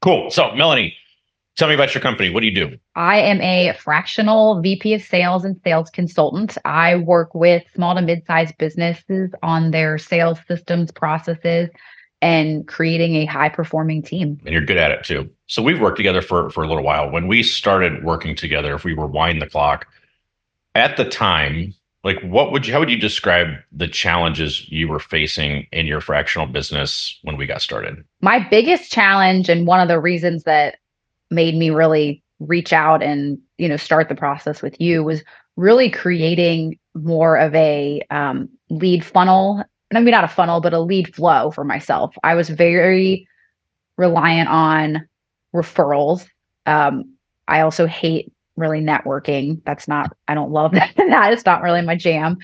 Cool. So, Melanie, tell me about your company. What do you do? I am a fractional VP of sales and sales consultant. I work with small to mid-sized businesses on their sales systems, processes, and creating a high performing team. And you're good at it too. So we've worked together for a little while. When we started working together, if we were wind the clock at the time, like how would you describe the challenges you were facing in your fractional business when we got started? My biggest challenge, and one of the reasons that made me really reach out and start the process with you, was really creating more of a lead funnel. And I mean, not a funnel, but a lead flow for myself. I was very reliant on referrals. I also hate really networking. I don't love that. That is not really my jam.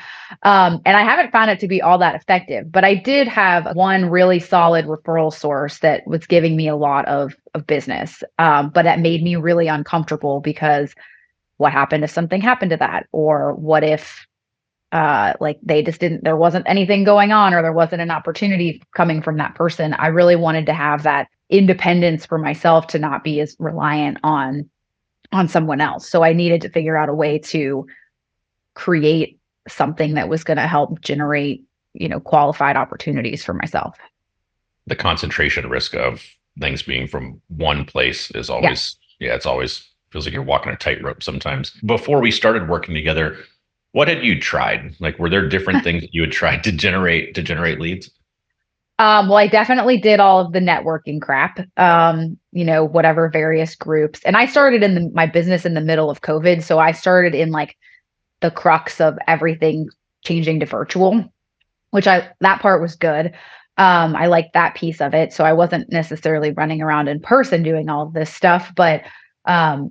And I haven't found it to be all that effective, but I did have one really solid referral source that was giving me a lot of business. But that made me really uncomfortable because what happened if something happened to that? Or what if like there wasn't anything going on, or there wasn't an opportunity coming from that person? I really wanted to have that independence for myself to not be as reliant on someone else. So I needed to figure out a way to create something that was going to help generate, qualified opportunities for myself. The concentration risk of things being from one place is Yeah. always, yeah, it's always feels like you're walking a tightrope sometimes. Before we started working together, what had you tried? Like, were there different things that you had tried to generate leads? Well, I definitely did all of the networking crap, whatever various groups. And I started my business in the middle of COVID. So I started in like the crux of everything changing to virtual, that part was good. I liked that piece of it. So I wasn't necessarily running around in person doing all of this stuff, but so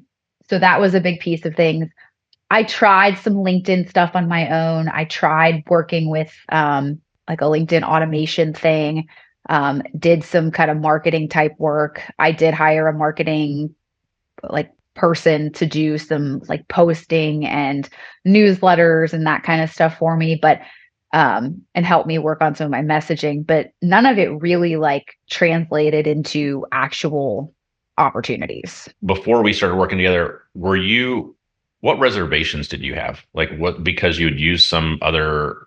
that was a big piece of things. I tried some LinkedIn stuff on my own. I tried working with like a LinkedIn automation thing, did some kind of marketing type work. I did hire a marketing like person to do some like posting and newsletters and that kind of stuff for me, but and help me work on some of my messaging, but none of it really like translated into actual opportunities. Before we started working together, what reservations did you have? Like, what, because you'd use some other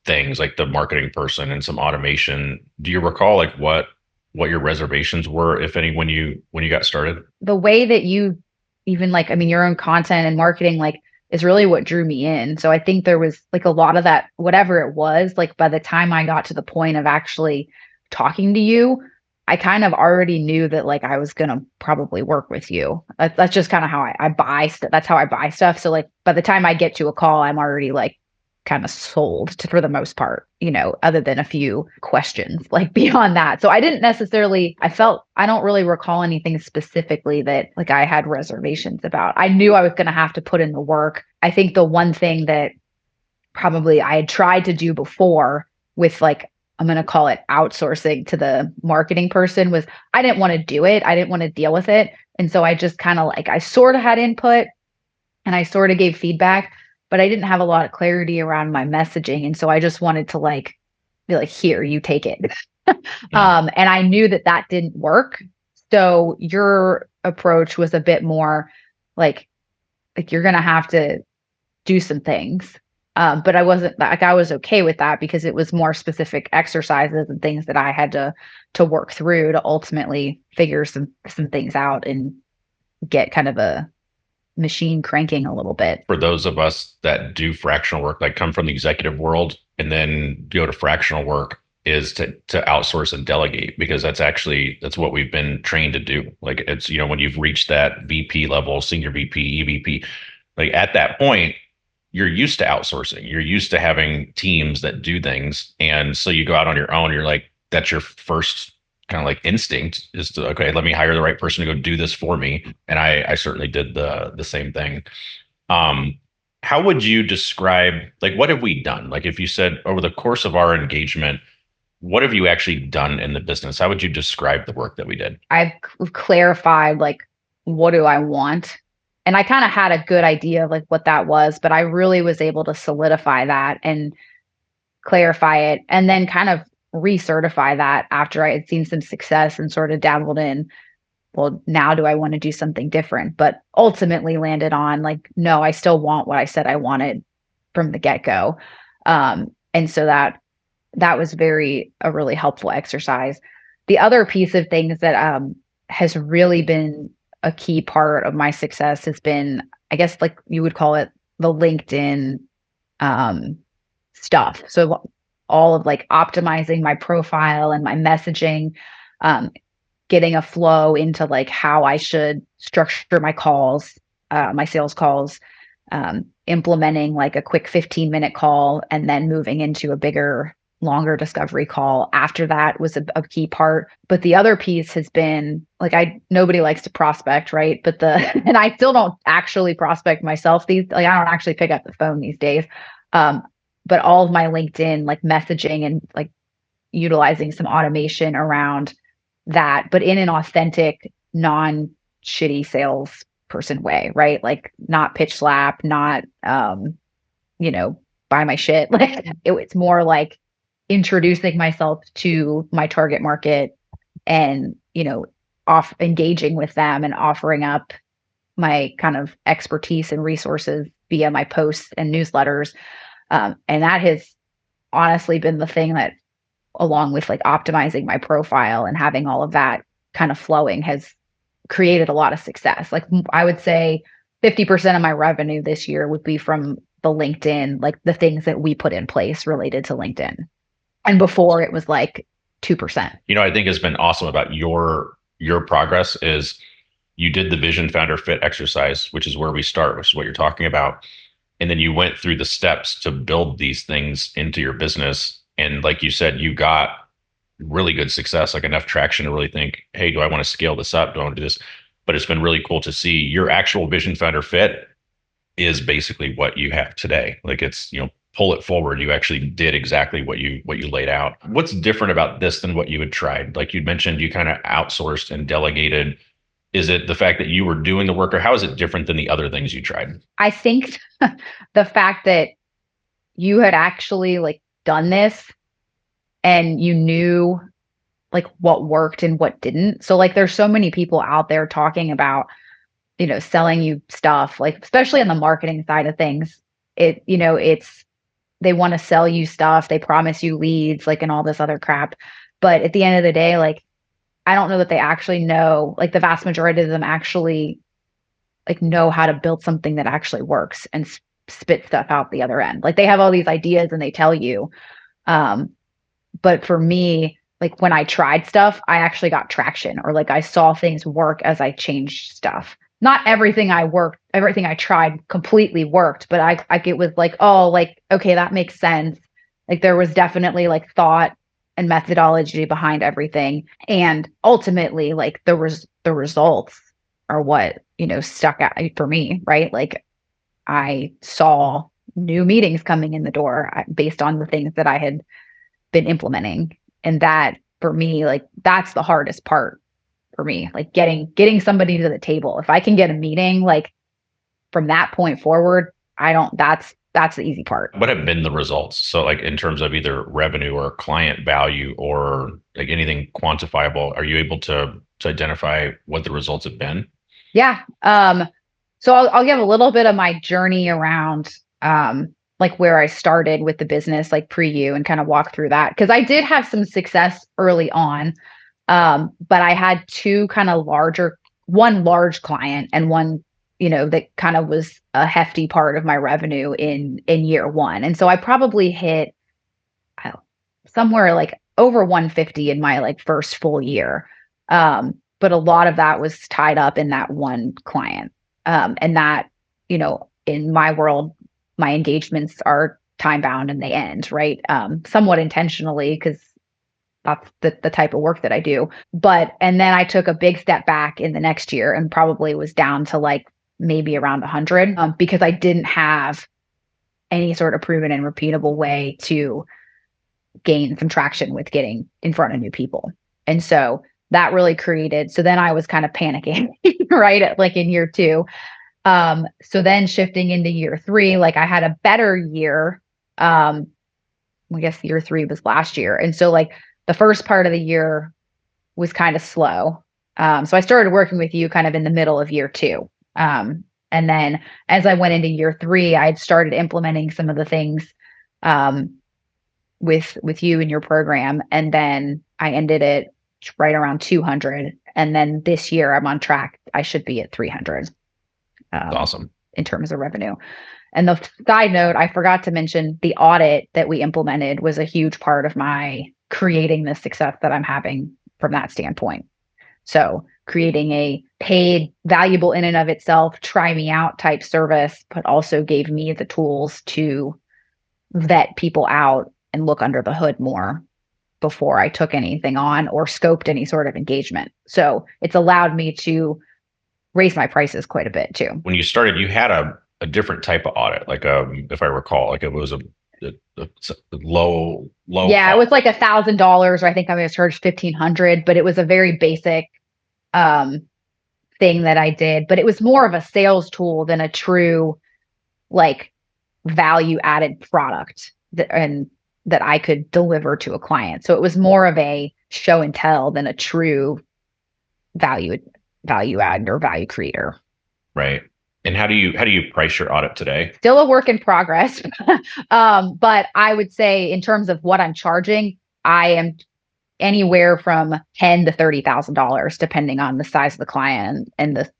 things like the marketing person and some automation. Do you recall like what your reservations were, if any, when you got started? The way that you even like, I mean, your own content and marketing, like, is really what drew me in. So I think there was like a lot of that, whatever it was, like by the time I got to the point of actually talking to you, I kind of already knew that like I was going to probably work with you. That's just kind of how I buy stuff. That's how I buy stuff. So like by the time I get to a call, I'm already like kind of sold for the most part, other than a few questions like beyond that. So I didn't necessarily, I don't really recall anything specifically that like I had reservations about. I knew I was going to have to put in the work. I think the one thing that probably I had tried to do before with like, I'm going to call it outsourcing to the marketing person, was I didn't want to do it. I didn't want to deal with it. And so I just kind of like, I sort of had input and I sort of gave feedback, but I didn't have a lot of clarity around my messaging. And so I just wanted to like be like, here, you take it. Yeah. And I knew that that didn't work. So your approach was a bit more like you're going to have to do some things. But I wasn't like, I was okay with that because it was more specific exercises and things that I had to work through to ultimately figure some things out and get kind of a machine cranking a little bit. For those of us that do fractional work, like come from the executive world and then go to fractional work, is to outsource and delegate, because that's what we've been trained to do. Like, it's, when you've reached that VP level, senior VP, EVP, like at that point, you're used to outsourcing. You're used to having teams that do things. And so you go out on your own, you're like, that's your first kind of like instinct, is to, okay, let me hire the right person to go do this for me. And I certainly did the same thing. Um, how would you describe, like, what have we done? Like, if you said over the course of our engagement, what have you actually done in the business? How would you describe the work that we did? I've clarified like what do I want? And I kind of had a good idea of like what that was, but I really was able to solidify that and clarify it and then kind of recertify that after I had seen some success and sort of dabbled in well, now do I want to do something different? But ultimately landed on like, no, I still want what I said I wanted from the get-go. And so that was a really helpful exercise. The other piece of things that has really been a key part of my success has been, I guess, like you would call it the LinkedIn um, stuff. So all of like optimizing my profile and my messaging, um, getting a flow into like how I should structure my calls, my sales calls, implementing like a quick 15-minute call and then moving into a bigger, longer discovery call after that was a key part. But the other piece has been like, nobody likes to prospect, right? But and I still don't actually prospect myself like I don't actually pick up the phone these days. Um, but all of my LinkedIn like messaging and like utilizing some automation around that, but in an authentic, non shitty salesperson way, right? Like not pitch slap, not you know, buy my shit. Like it's more like introducing myself to my target market and, off engaging with them and offering up my kind of expertise and resources via my posts and newsletters. And that has honestly been the thing that, along with like optimizing my profile and having all of that kind of flowing, has created a lot of success. Like I would say 50% of my revenue this year would be from the LinkedIn, like the things that we put in place related to LinkedIn. And before it was like 2%. I think has been awesome about your progress is you did the vision founder fit exercise, which is where we start, which is what you're talking about. And then you went through the steps to build these things into your business. And like you said, you got really good success, like enough traction to really think, hey, do I want to scale this up? Do I want to do this? But it's been really cool to see your actual vision founder fit is basically what you have today. Like it's, pull it forward. You actually did exactly what you laid out. What's different about this than what you had tried? Like you mentioned, you kind of outsourced and delegated. Is it the fact that you were doing the work, or how is it different than the other things you tried? I think the fact that you had actually like done this and you knew like what worked and what didn't. So like there's so many people out there talking about, selling you stuff, like especially on the marketing side of things. It's they want to sell you stuff, they promise you leads, like and all this other crap. But at the end of the day, like I don't know that they actually know, like the vast majority of them actually like know how to build something that actually works and spit stuff out the other end. Like they have all these ideas and they tell you. Um, but for me, like when I tried stuff, I actually got traction, or like I saw things work as I changed stuff. Not everything everything I tried completely worked, but I get with like, oh, like, okay, that makes sense. Like there was definitely like thought and methodology behind everything. And ultimately, like the results are what, stuck out for me, right? Like I saw new meetings coming in the door based on the things that I had been implementing. And that for me, like that's the hardest part for me, like getting somebody to the table. If I can get a meeting, like from that point forward, I don't that's the easy part. What have been the results? So like in terms of either revenue or client value or like anything quantifiable, are you able to identify what the results have been? Yeah. So I'll give a little bit of my journey around like where I started with the business, like pre you, and kind of walk through that. Cause I did have some success early on. But I had two kind of one large client and one, that kind of was a hefty part of my revenue in year one. And so I probably hit somewhere like over 150 in my like first full year. But a lot of that was tied up in that one client. And that, in my world, my engagements are time bound and they end, right? Somewhat intentionally, because that's the type of work that I do. And then I took a big step back in the next year and probably was down to like maybe around 100, because I didn't have any sort of proven and repeatable way to gain some traction with getting in front of new people. And so that really so then I was kind of panicking, right? Like in year two. So then shifting into year three, like I had a better year. I guess year three was last year. And so like the first part of the year was kind of slow. So I started working with you kind of in the middle of year two. And then as I went into year three, I'd started implementing some of the things um, with you and your program. And then I ended it right around 200. And then this year I'm on track. I should be at 300 It's awesome. in terms of revenue. And the side note, I forgot to mention the audit that we implemented was a huge part of my creating the success that I'm having from that standpoint. So creating a paid, valuable in and of itself, try me out type service, but also gave me the tools to vet people out and look under the hood more before I took anything on or scoped any sort of engagement. So it's allowed me to raise my prices quite a bit too. When you started, you had a different type of audit, like if I recall, like it was a low Yeah, it cost. was like $1,000, or I think I'm going to charge 1,500, but it was a very basic um, thing that I did. But it was more of a sales tool than a true like value added product that I could deliver to a client. So it was more of a show and tell than a true value value add or value creator. Right. And how do you price your audit today? Still a work in progress. But I would say in terms of what I'm charging, I am anywhere from ten to $30,000, depending on the size of the client and the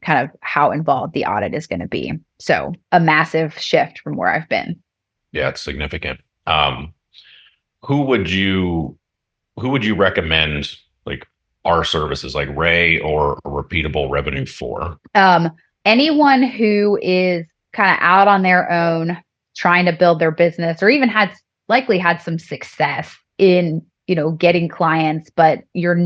kind of how involved the audit is going to be. So a massive shift from where I've been. Yeah, it's significant. Um, who would you who would you recommend like our services like Ray or a repeatable revenue for? Um, Anyone who is kind of out on their own, trying to build their business, or even had likely had some success in, getting clients, but you're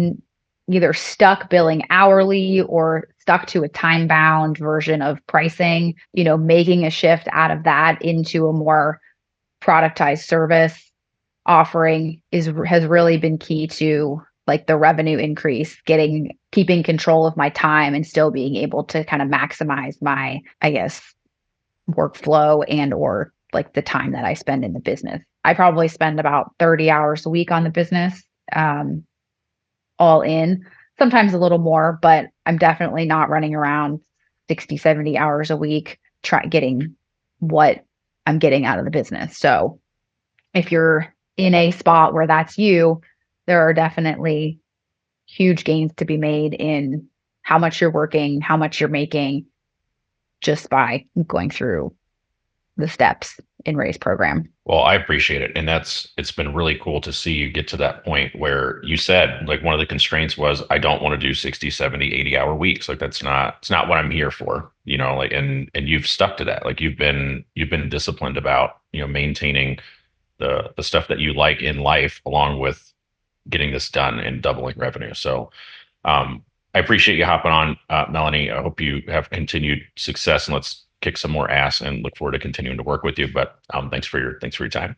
either stuck billing hourly or stuck to a time bound version of pricing, making a shift out of that into a more productized service offering has really been key to like the revenue increase, keeping control of my time and still being able to kind of maximize my, I guess, workflow and or like the time that I spend in the business. I probably spend about 30 hours a week on the business, um, all in, sometimes a little more, but I'm definitely not running around 60, 70 hours a week, getting what I'm getting out of the business. So if you're in a spot where that's you, there are definitely huge gains to be made in how much you're working, how much you're making just by going through the steps in Ray's program. Well, I appreciate it. And it's been really cool to see you get to that point where you said like one of the constraints was I don't want to do 60, 70, 80 hour weeks. Like it's not what I'm here for, like and you've stuck to that. Like you've been disciplined about, maintaining the stuff that you like in life along with getting this done and doubling revenue. So I appreciate you hopping on, Melanie. I hope you have continued success and let's kick some more ass and look forward to continuing to work with you. But thanks for your time.